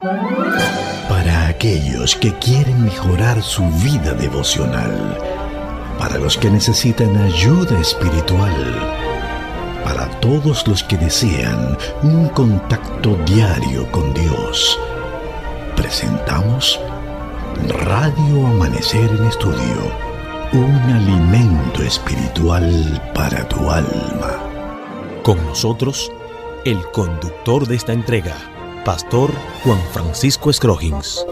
Para aquellos que quieren mejorar su vida devocional, para los que necesitan ayuda espiritual, para todos los que desean un contacto diario con Dios, presentamos Radio Amanecer en Estudio, un alimento espiritual para tu alma. Con nosotros, el conductor de esta entrega, Pastor Juan Francisco Scroggins.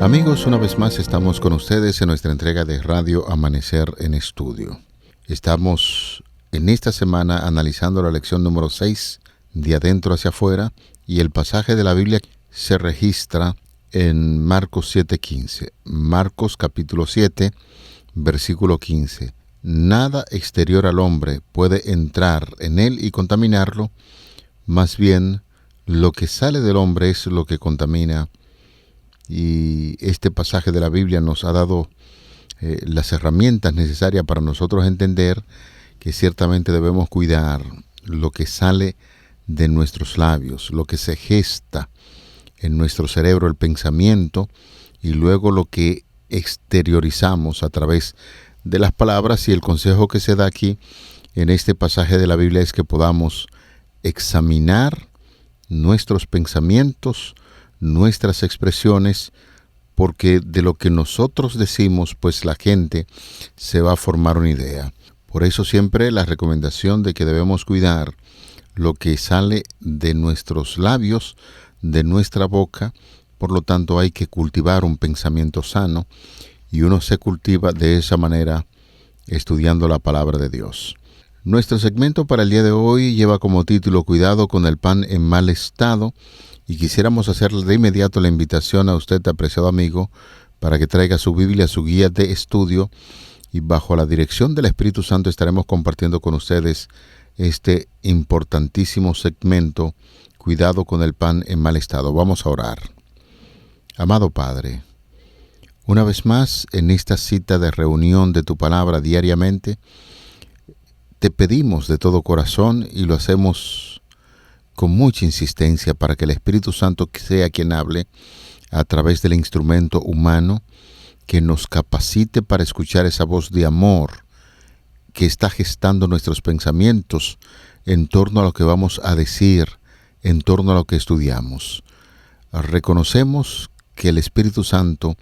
Amigos, una vez más estamos con ustedes en nuestra entrega de Radio Amanecer en Estudio. Estamos en esta semana analizando la lección número 6, de adentro hacia afuera, y el pasaje de la Biblia se registra en Marcos 7:15. Marcos capítulo 7, versículo 15. Nada exterior al hombre puede entrar en él y contaminarlo, más bien lo que sale del hombre es lo que contamina. Y este pasaje de la Biblia nos ha dado las herramientas necesarias para nosotros entender que ciertamente debemos cuidar lo que sale de nuestros labios, lo que se gesta en nuestro cerebro, el pensamiento, y luego lo que exteriorizamos a través de las palabras. Y el consejo que se da aquí en este pasaje de la Biblia es que podamos examinar nuestros pensamientos, nuestras expresiones, porque de lo que nosotros decimos, pues la gente se va a formar una idea. Por eso siempre la recomendación de que debemos cuidar lo que sale de nuestros labios, de nuestra boca. Por lo tanto, hay que cultivar un pensamiento sano, y uno se cultiva de esa manera estudiando la palabra de Dios. Nuestro segmento para el día de hoy lleva como título Cuidado con el pan en mal estado, y quisiéramos hacerle de inmediato la invitación a usted, apreciado amigo, para que traiga su Biblia, su guía de estudio, y bajo la dirección del Espíritu Santo estaremos compartiendo con ustedes este importantísimo segmento, Cuidado con el pan en mal estado. Vamos a orar. Amado Padre, una vez más en esta cita de reunión de tu palabra diariamente, te pedimos de todo corazón, y lo hacemos con mucha insistencia, para que el Espíritu Santo sea quien hable a través del instrumento humano, que nos capacite para escuchar esa voz de amor que está gestando nuestros pensamientos en torno a lo que vamos a decir, en torno a lo que estudiamos. Reconocemos que el Espíritu Santo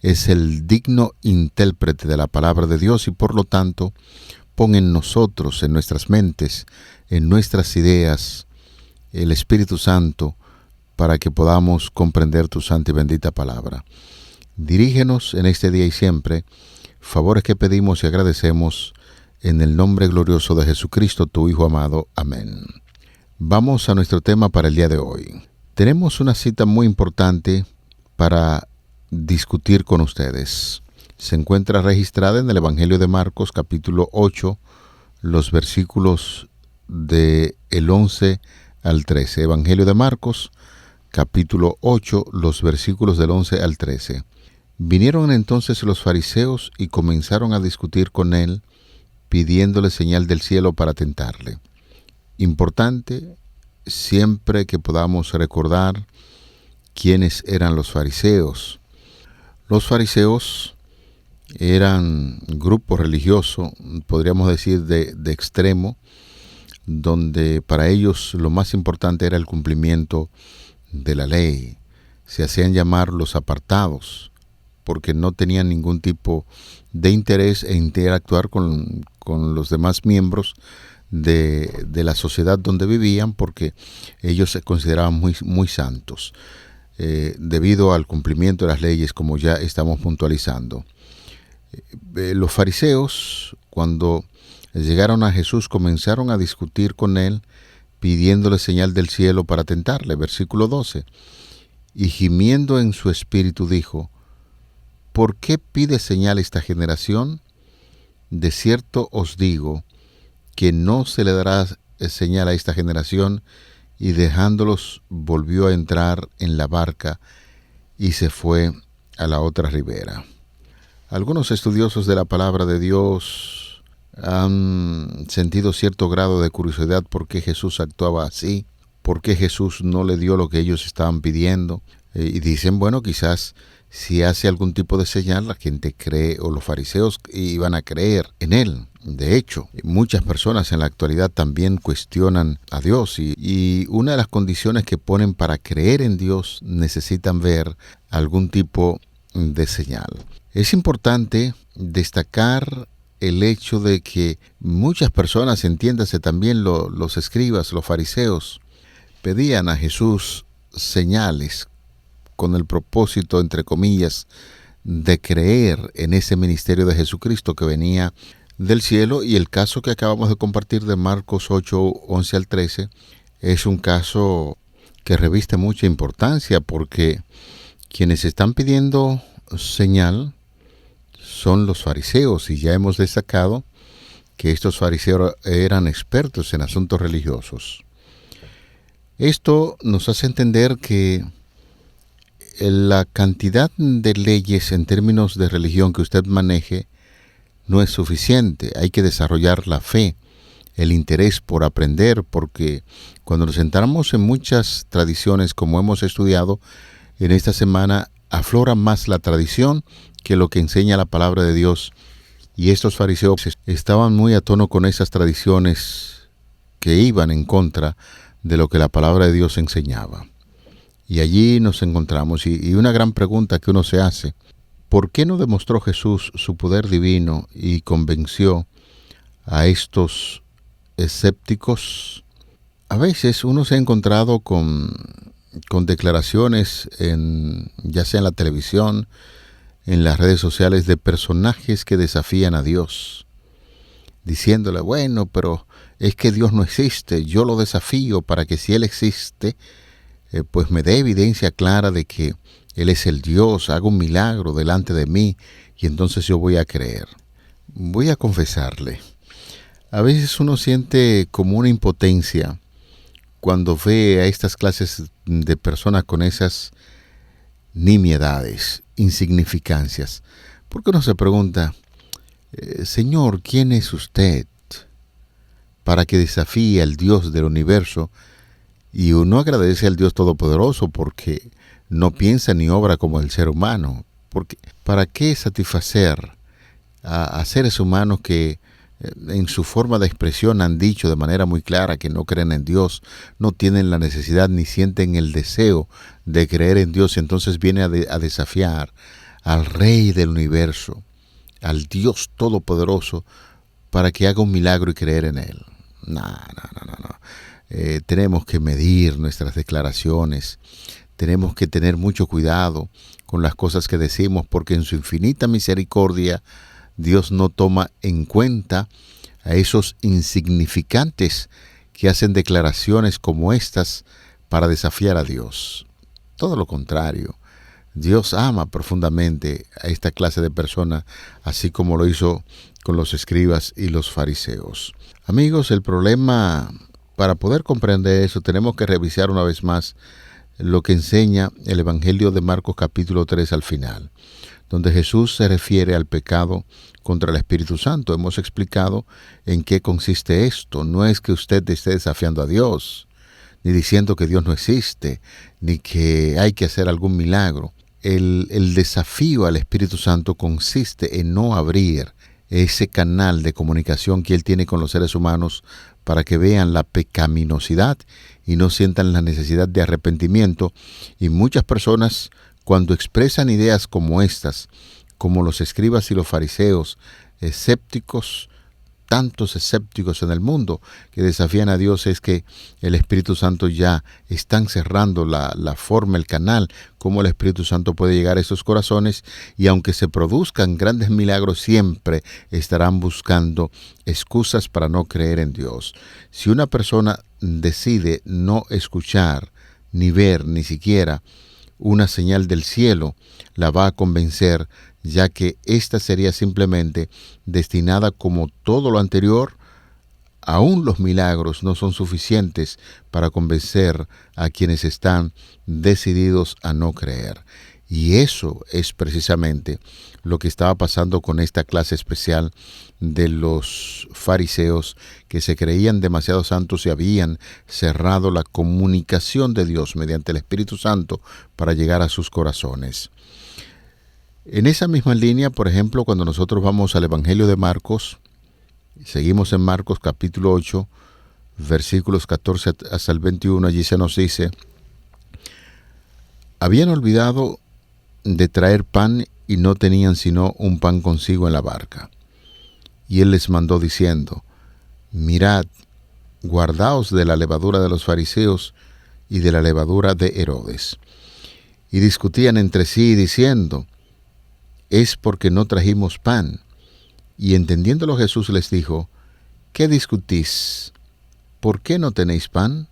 es el digno intérprete de la palabra de Dios, y por lo tanto pon en nosotros, en nuestras mentes, en nuestras ideas, el Espíritu Santo, para que podamos comprender tu santa y bendita palabra. Dirígenos en este día y siempre, favores que pedimos y agradecemos en el nombre glorioso de Jesucristo, tu Hijo amado. Amén. Vamos a nuestro tema para el día de hoy. Tenemos una cita muy importante para discutir con ustedes. Se encuentra registrada en el Evangelio de Marcos, capítulo 8, los versículos del 11 al 13. Evangelio de Marcos, capítulo 8, los versículos del 11 al 13. Vinieron entonces los fariseos y comenzaron a discutir con él, pidiéndole señal del cielo para tentarle. Importante siempre que podamos recordar quiénes eran los fariseos. Los fariseos eran un grupo religioso, podríamos decir de extremo, donde para ellos lo más importante era el cumplimiento de la ley. Se hacían llamar los apartados, porque no tenían ningún tipo de interés en interactuar con los demás miembros de la sociedad donde vivían, porque ellos se consideraban muy santos, debido al cumplimiento de las leyes, como ya estamos puntualizando. Los fariseos, cuando llegaron a Jesús, comenzaron a discutir con él, pidiéndole señal del cielo para tentarle. Versículo 12. Y gimiendo en su espíritu dijo: ¿por qué pide señal esta generación? De cierto os digo que no se le dará señal a esta generación. Y dejándolos volvió a entrar en la barca y se fue a la otra ribera. Algunos estudiosos de la palabra de Dios han sentido cierto grado de curiosidad por qué Jesús actuaba así, por qué Jesús no le dio lo que ellos estaban pidiendo. Y dicen, bueno, quizás si hace algún tipo de señal, la gente cree, o los fariseos iban a creer en él. De hecho, muchas personas en la actualidad también cuestionan a Dios y una de las condiciones que ponen para creer en Dios necesitan ver algún tipo de señal. Es importante destacar el hecho de que muchas personas, entiéndase también los escribas, los fariseos, pedían a Jesús señales con el propósito, entre comillas, de creer en ese ministerio de Jesucristo que venía del cielo. Y el caso que acabamos de compartir de Marcos 8, 11 al 13, es un caso que reviste mucha importancia, porque quienes están pidiendo señal son los fariseos, y ya hemos destacado que estos fariseos eran expertos en asuntos religiosos. Esto nos hace entender que la cantidad de leyes en términos de religión que usted maneje no es suficiente. Hay que desarrollar la fe, el interés por aprender, porque cuando nos centramos en muchas tradiciones, como hemos estudiado en esta semana, aflora más la tradición que lo que enseña la palabra de Dios. Y estos fariseos estaban muy a tono con esas tradiciones que iban en contra de lo que la palabra de Dios enseñaba. Y allí nos encontramos, y una gran pregunta que uno se hace: ¿por qué no demostró Jesús su poder divino y convenció a estos escépticos? A veces uno se ha encontrado con declaraciones, ya sea en la televisión, en las redes sociales, de personajes que desafían a Dios, diciéndole, bueno, pero es que Dios no existe, yo lo desafío para que si Él existe, pues me dé evidencia clara de que Él es el Dios, haga un milagro delante de mí y entonces yo voy a creer. Voy a confesarle, a veces uno siente como una impotencia cuando ve a estas clases de personas con esas nimiedades, insignificancias, porque uno se pregunta, Señor, ¿quién es usted para que desafíe al Dios del universo? Y uno agradece al Dios Todopoderoso porque no piensa ni obra como el ser humano. Porque ¿para qué satisfacer a seres humanos que en su forma de expresión han dicho de manera muy clara que no creen en Dios, no tienen la necesidad ni sienten el deseo de creer en Dios? Y entonces viene a desafiar al Rey del universo, al Dios Todopoderoso, para que haga un milagro y creer en Él. No. Tenemos que medir nuestras declaraciones, tenemos que tener mucho cuidado con las cosas que decimos, porque en su infinita misericordia Dios no toma en cuenta a esos insignificantes que hacen declaraciones como estas para desafiar a Dios. Todo lo contrario, Dios ama profundamente a esta clase de personas, así como lo hizo con los escribas y los fariseos. Amigos, el problema, para poder comprender eso, tenemos que revisar una vez más lo que enseña el Evangelio de Marcos capítulo 3 al final, donde Jesús se refiere al pecado contra el Espíritu Santo. Hemos explicado en qué consiste esto. No es que usted esté desafiando a Dios, ni diciendo que Dios no existe, ni que hay que hacer algún milagro. El desafío al Espíritu Santo consiste en no abrir ese canal de comunicación que Él tiene con los seres humanos para que vean la pecaminosidad y no sientan la necesidad de arrepentimiento. Y muchas personas, cuando expresan ideas como estas, como los escribas y los fariseos, escépticos, tantos escépticos en el mundo que desafían a Dios, es que el Espíritu Santo ya están cerrando la forma, el canal, cómo el Espíritu Santo puede llegar a esos corazones, y aunque se produzcan grandes milagros, siempre estarán buscando excusas para no creer en Dios. Si una persona decide no escuchar, ni ver, ni siquiera una señal del cielo, la va a convencer, ya que ésta sería simplemente destinada, como todo lo anterior. Aún los milagros no son suficientes para convencer a quienes están decididos a no creer. Y eso es precisamente lo que estaba pasando con esta clase especial de los fariseos, que se creían demasiado santos y habían cerrado la comunicación de Dios mediante el Espíritu Santo para llegar a sus corazones. En esa misma línea, por ejemplo, cuando nosotros vamos al Evangelio de Marcos, seguimos en Marcos capítulo 8, versículos 14 hasta el 21, allí se nos dice: habían olvidado de traer pan y no tenían sino un pan consigo en la barca. Y él les mandó diciendo: mirad, guardaos de la levadura de los fariseos y de la levadura de Herodes. Y discutían entre sí diciendo: es porque no trajimos pan. Y entendiéndolo Jesús les dijo: ¿qué discutís? ¿Por qué no tenéis pan?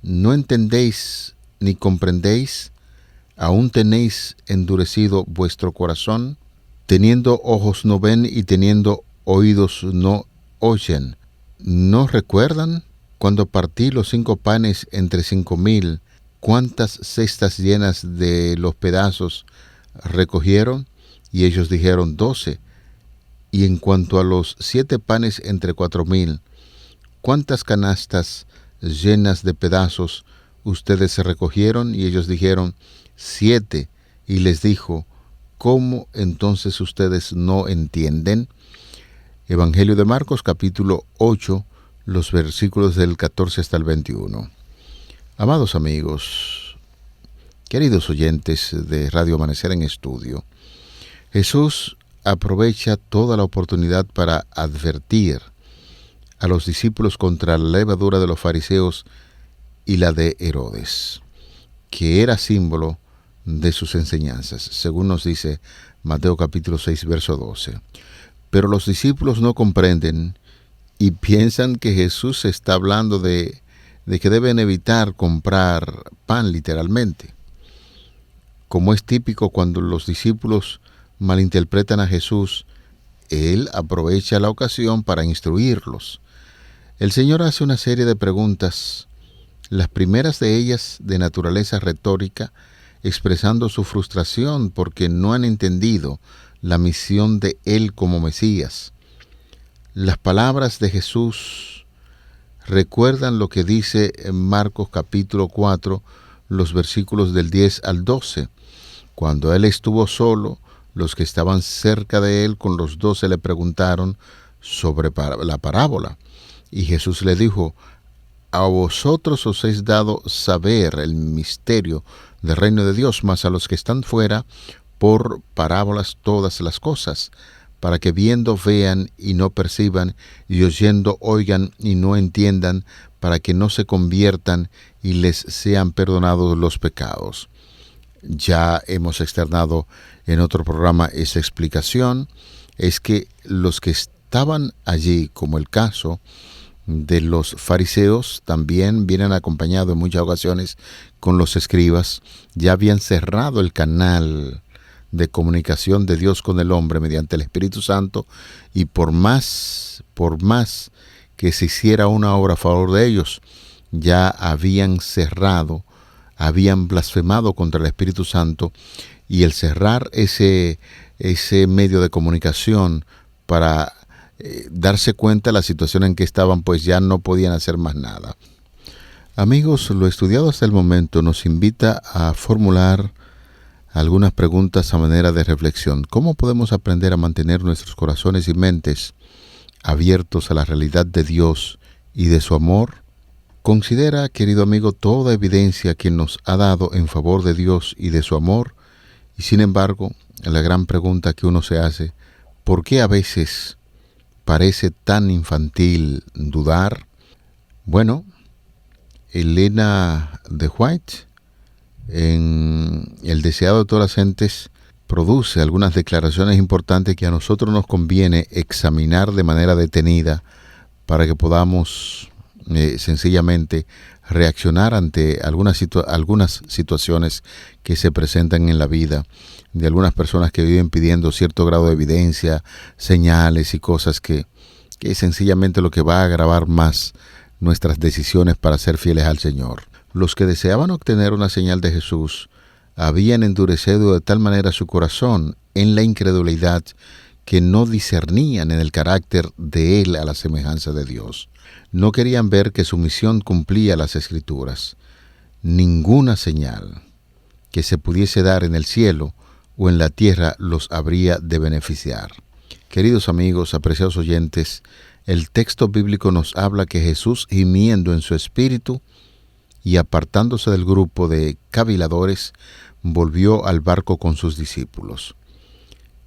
¿No entendéis ni comprendéis? ¿Aún tenéis endurecido vuestro corazón? Teniendo ojos no ven y teniendo oídos no oyen. ¿No recuerdan cuando partí los 5 panes entre 5,000? ¿Cuántas cestas llenas de los pedazos recogieron? Y ellos dijeron: 12. Y en cuanto a los 7 panes entre 4,000, ¿cuántas canastas llenas de pedazos ustedes se recogieron? Y ellos dijeron: 7. Y les dijo: ¿cómo entonces ustedes no entienden? Evangelio de Marcos capítulo 8, los versículos del 14 hasta el 21. Amados amigos, queridos oyentes de Radio Amanecer en Estudio, Jesús aprovecha toda la oportunidad para advertir a los discípulos contra la levadura de los fariseos y la de Herodes, que era símbolo de sus enseñanzas, según nos dice Mateo capítulo 6, verso 12. Pero los discípulos no comprenden y piensan que Jesús está hablando de que deben evitar comprar pan literalmente. Como es típico cuando los discípulos malinterpretan a Jesús, Él aprovecha la ocasión para instruirlos. El Señor hace una serie de preguntas, las primeras de ellas de naturaleza retórica, expresando su frustración porque no han entendido la misión de Él como Mesías. Las palabras de Jesús recuerdan lo que dice en Marcos capítulo 4, los versículos del 10 al 12. Cuando Él estuvo solo, los que estaban cerca de Él con los 12 le preguntaron sobre la parábola. Y Jesús le dijo: a vosotros os es dado saber el misterio del reino de Dios, mas a los que están fuera, por parábolas todas las cosas, para que viendo vean y no perciban, y oyendo oigan y no entiendan, para que no se conviertan y les sean perdonados los pecados. Ya hemos externado en otro programa esa explicación. Es que los que estaban allí, como el caso de los fariseos, también vienen acompañados en muchas ocasiones con los escribas, ya habían cerrado el canal de comunicación de Dios con el hombre mediante el Espíritu Santo, y por más que se hiciera una obra a favor de ellos, ya habían cerrado, habían blasfemado contra el Espíritu Santo, y el cerrar ese medio de comunicación para darse cuenta de la situación en que estaban, pues ya no podían hacer más nada. Amigos, lo estudiado hasta el momento nos invita a formular algunas preguntas a manera de reflexión. ¿Cómo podemos aprender a mantener nuestros corazones y mentes abiertos a la realidad de Dios y de su amor? Considera, querido amigo, toda evidencia que nos ha dado en favor de Dios y de su amor, y sin embargo, la gran pregunta que uno se hace: ¿por qué a veces parece tan infantil dudar? Bueno, Elena de White, en El deseado de todas las gentes, produce algunas declaraciones importantes que a nosotros nos conviene examinar de manera detenida para que podamos sencillamente reaccionar ante algunas situaciones que se presentan en la vida de algunas personas que viven pidiendo cierto grado de evidencia, señales y cosas que sencillamente lo que va a agravar más nuestras decisiones para ser fieles al Señor. Los que deseaban obtener una señal de Jesús habían endurecido de tal manera su corazón en la incredulidad que no discernían en el carácter de él a la semejanza de Dios. No querían ver que su misión cumplía las Escrituras. Ninguna señal que se pudiese dar en el cielo o en la tierra los habría de beneficiar. Queridos amigos, apreciados oyentes, el texto bíblico nos habla que Jesús, gimiendo en su espíritu y apartándose del grupo de caviladores, volvió al barco con sus discípulos.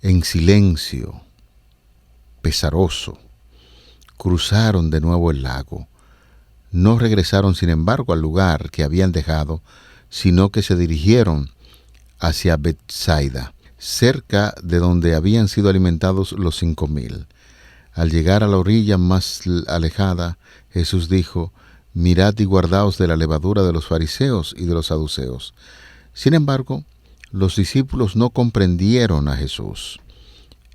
En silencio, pesaroso, cruzaron de nuevo el lago. No regresaron, sin embargo, al lugar que habían dejado, sino que se dirigieron hacia Betsaida, cerca de donde habían sido alimentados los 5,000. Al llegar a la orilla más alejada, Jesús dijo: «Mirad y guardaos de la levadura de los fariseos y de los saduceos». Sin embargo, los discípulos no comprendieron a Jesús.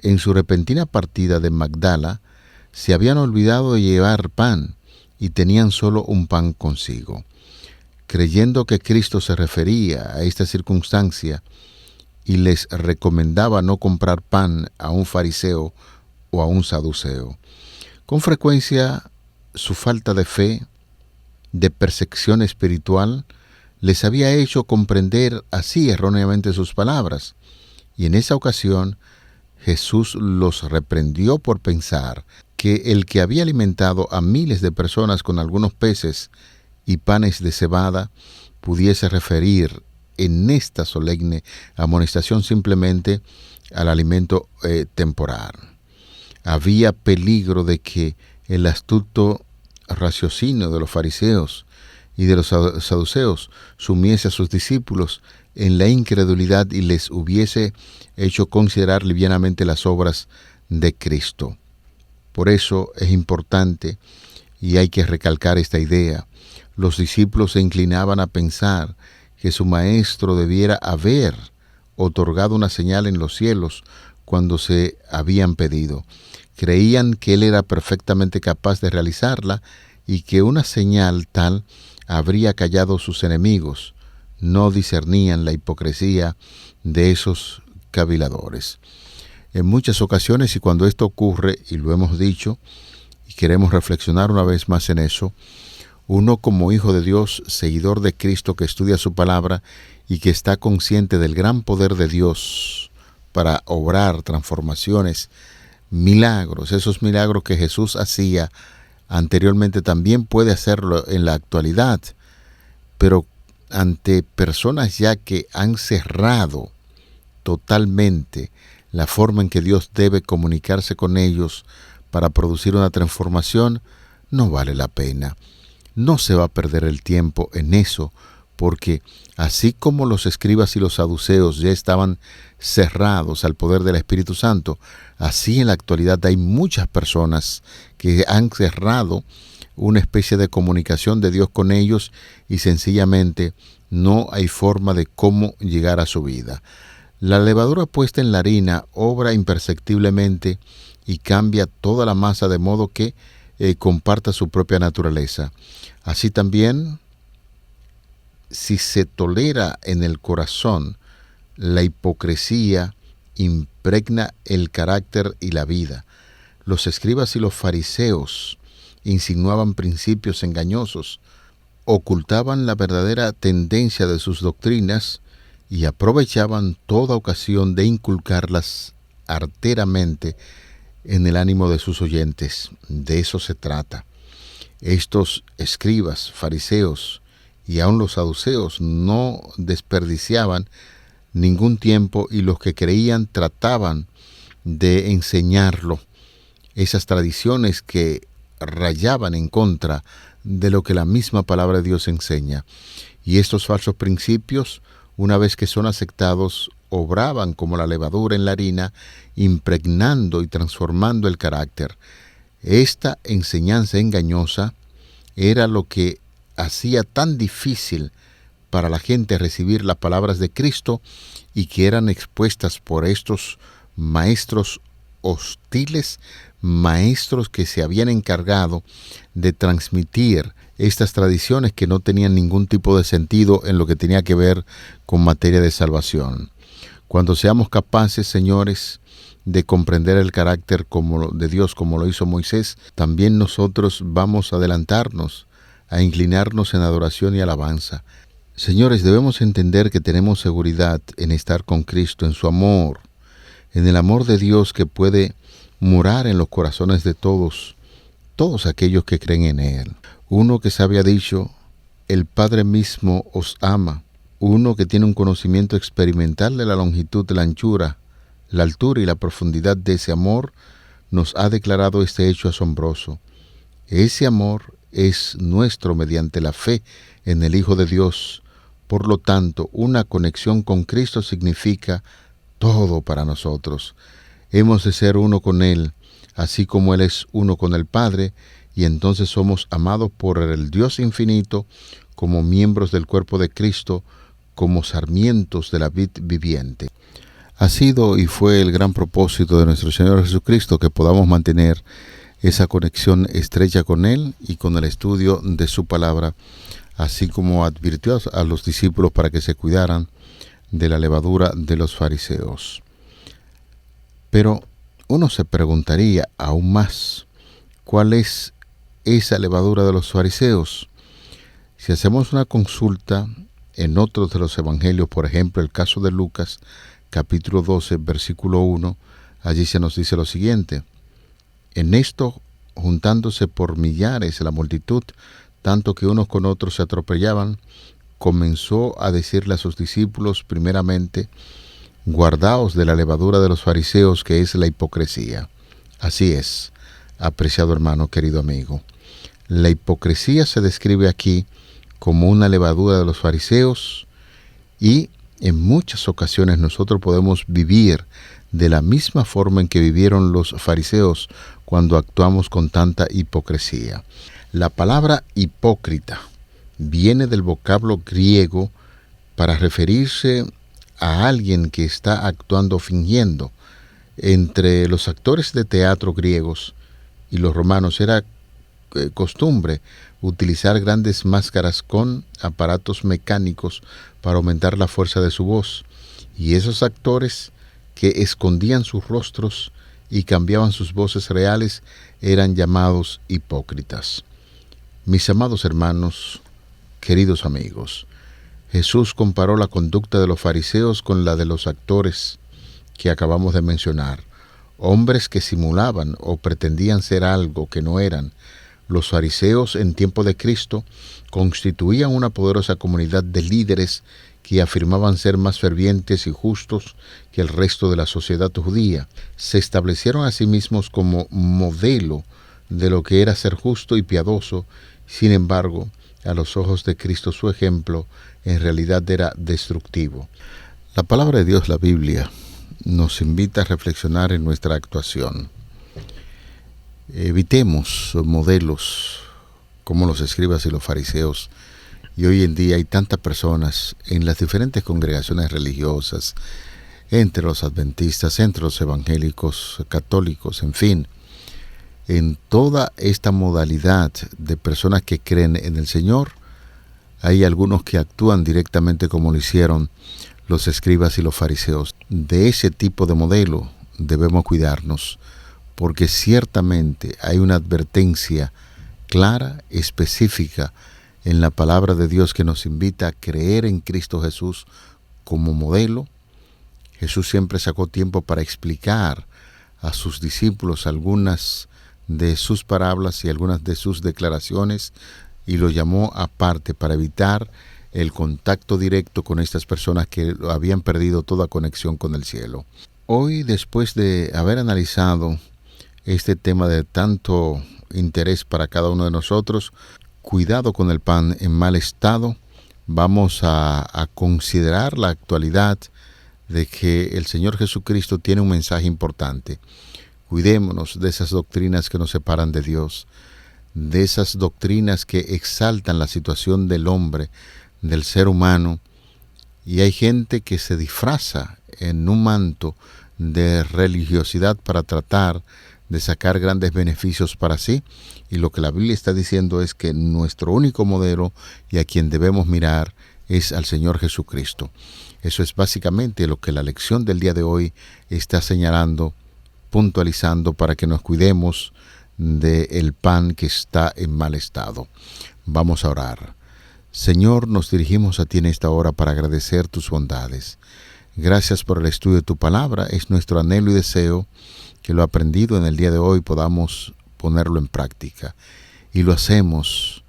En su repentina partida de Magdala, se habían olvidado de llevar pan y tenían solo un pan consigo. Creyendo que Cristo se refería a esta circunstancia y les recomendaba no comprar pan a un fariseo o a un saduceo. Con frecuencia, su falta de fe, de percepción espiritual, les había hecho comprender así erróneamente sus palabras, y en esa ocasión Jesús los reprendió por pensar que el que había alimentado a miles de personas con algunos peces y panes de cebada pudiese referir en esta solemne amonestación simplemente al alimento temporal. Había peligro de que el astuto raciocinio de los fariseos y de los saduceos sumiese a sus discípulos en la incredulidad y les hubiese hecho considerar livianamente las obras de Cristo. Por eso es importante, y hay que recalcar esta idea, los discípulos se inclinaban a pensar que su maestro debiera haber otorgado una señal en los cielos cuando se habían pedido. Creían que él era perfectamente capaz de realizarla y que una señal tal habría callado sus enemigos. No discernían la hipocresía de esos caviladores. En muchas ocasiones, y cuando esto ocurre, y lo hemos dicho, y queremos reflexionar una vez más en eso, uno como hijo de Dios, seguidor de Cristo que estudia su palabra y que está consciente del gran poder de Dios para obrar transformaciones, milagros, esos milagros que Jesús hacía anteriormente también puede hacerlo en la actualidad, pero ante personas ya que han cerrado totalmente la forma en que Dios debe comunicarse con ellos para producir una transformación, no vale la pena. No se va a perder el tiempo en eso, porque así como los escribas y los saduceos ya estaban cerrados al poder del Espíritu Santo, así en la actualidad hay muchas personas que han cerrado una especie de comunicación de Dios con ellos y sencillamente no hay forma de cómo llegar a su vida. La levadura puesta en la harina obra imperceptiblemente y cambia toda la masa de modo que comparta su propia naturaleza. Así también, si se tolera en el corazón, la hipocresía impregna el carácter y la vida. Los escribas y los fariseos insinuaban principios engañosos, ocultaban la verdadera tendencia de sus doctrinas y aprovechaban toda ocasión de inculcarlas arteramente en el ánimo de sus oyentes. De eso se trata. Estos escribas, fariseos y aun los saduceos no desperdiciaban ningún tiempo y los que creían trataban de enseñarlo. Esas tradiciones que rayaban en contra de lo que la misma palabra de Dios enseña. Y estos falsos principios, una vez que son aceptados, obraban como la levadura en la harina, impregnando y transformando el carácter. Esta enseñanza engañosa era lo que hacía tan difícil para la gente recibir las palabras de Cristo y que eran expuestas por estos maestros hostiles maestros que se habían encargado de transmitir estas tradiciones que no tenían ningún tipo de sentido en lo que tenía que ver con materia de salvación. Cuando seamos capaces, señores, de comprender el carácter de Dios como lo hizo Moisés, también nosotros vamos a adelantarnos, a inclinarnos en adoración y alabanza. Señores, debemos entender que tenemos seguridad en estar con Cristo, en su amor, en el amor de Dios que puede morar en los corazones de todos aquellos que creen en Él. Uno que se había dicho, el Padre mismo os ama. Uno que tiene un conocimiento experimental de la longitud, de la anchura, la altura y la profundidad de ese amor, nos ha declarado este hecho asombroso. Ese amor es nuestro mediante la fe en el Hijo de Dios. Por lo tanto, una conexión con Cristo significa todo para nosotros. Hemos de ser uno con Él, así como Él es uno con el Padre, y entonces somos amados por el Dios infinito, como miembros del cuerpo de Cristo, como sarmientos de la vid viviente. Ha sido y fue el gran propósito de nuestro Señor Jesucristo que podamos mantener esa conexión estrecha con Él y con el estudio de su palabra, así como advirtió a los discípulos para que se cuidaran de la levadura de los fariseos. Pero uno se preguntaría aún más, ¿cuál es esa levadura de los fariseos? Si hacemos una consulta en otros de los evangelios, por ejemplo, el caso de Lucas, capítulo 12, versículo 1, allí se nos dice lo siguiente: en esto, juntándose por millares la multitud, tanto que unos con otros se atropellaban, comenzó a decirle a sus discípulos, primeramente, guardaos de la levadura de los fariseos, que es la hipocresía. Así es, apreciado hermano, querido amigo. La hipocresía se describe aquí como una levadura de los fariseos, y en muchas ocasiones nosotros podemos vivir de la misma forma en que vivieron los fariseos cuando actuamos con tanta hipocresía. La palabra hipócrita viene del vocablo griego para referirse a alguien que está actuando fingiendo. Entre los actores de teatro griegos y los romanos era costumbre utilizar grandes máscaras con aparatos mecánicos para aumentar la fuerza de su voz, y esos actores que escondían sus rostros y cambiaban sus voces reales eran llamados hipócritas. Mis amados hermanos, queridos amigos, Jesús comparó la conducta de los fariseos con la de los actores que acabamos de mencionar, hombres que simulaban o pretendían ser algo que no eran. Los fariseos en tiempo de Cristo constituían una poderosa comunidad de líderes que afirmaban ser más fervientes y justos que el resto de la sociedad judía. Se establecieron a sí mismos como modelo de lo que era ser justo y piadoso. Sin embargo, a los ojos de Cristo su ejemplo en realidad era destructivo. La palabra de Dios, la Biblia, nos invita a reflexionar en nuestra actuación. Evitemos modelos como los escribas y los fariseos. Y hoy en día hay tantas personas en las diferentes congregaciones religiosas, entre los adventistas, entre los evangélicos, católicos, en fin, en toda esta modalidad de personas que creen en el Señor, hay algunos que actúan directamente como lo hicieron los escribas y los fariseos. De ese tipo de modelo debemos cuidarnos, porque ciertamente hay una advertencia clara, específica, en la palabra de Dios que nos invita a creer en Cristo Jesús como modelo. Jesús siempre sacó tiempo para explicar a sus discípulos algunas de sus parábolas y algunas de sus declaraciones, y lo llamó aparte para evitar el contacto directo con estas personas que habían perdido toda conexión con el cielo. Hoy, después de haber analizado este tema de tanto interés para cada uno de nosotros, cuidado con el pan en mal estado, vamos a considerar la actualidad de que el Señor Jesucristo tiene un mensaje importante. Cuidémonos de esas doctrinas que nos separan de Dios, de esas doctrinas que exaltan la situación del hombre, del ser humano, y hay gente que se disfraza en un manto de religiosidad para tratar de sacar grandes beneficios para sí. Y lo que la Biblia está diciendo es que nuestro único modelo y a quien debemos mirar es al Señor Jesucristo. Eso es básicamente lo que la lección del día de hoy está señalando, puntualizando, para que nos cuidemos del pan que está en mal estado. Vamos a orar. Señor, nos dirigimos a ti en esta hora para agradecer tus bondades. Gracias por el estudio de tu palabra. Es nuestro anhelo y deseo que lo aprendido en el día de hoy podamos ponerlo en práctica. Y lo hacemos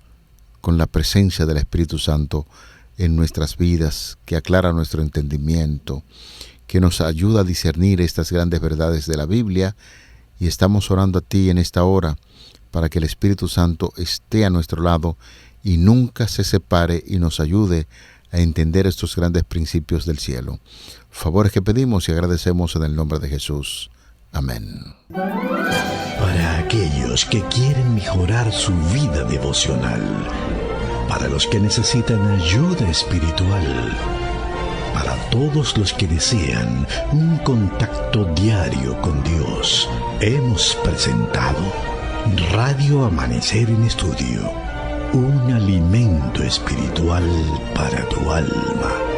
con la presencia del Espíritu Santo en nuestras vidas, que aclara nuestro entendimiento, que nos ayuda a discernir estas grandes verdades de la Biblia. Y estamos orando a ti en esta hora para que el Espíritu Santo esté a nuestro lado y nunca se separe y nos ayude a entender estos grandes principios del cielo. Favores que pedimos y agradecemos en el nombre de Jesús. Amén. Para aquellos que quieren mejorar su vida devocional, para los que necesitan ayuda espiritual, para todos los que desean un contacto diario con Dios, hemos presentado Radio Amanecer en Estudio, un alimento espiritual para tu alma.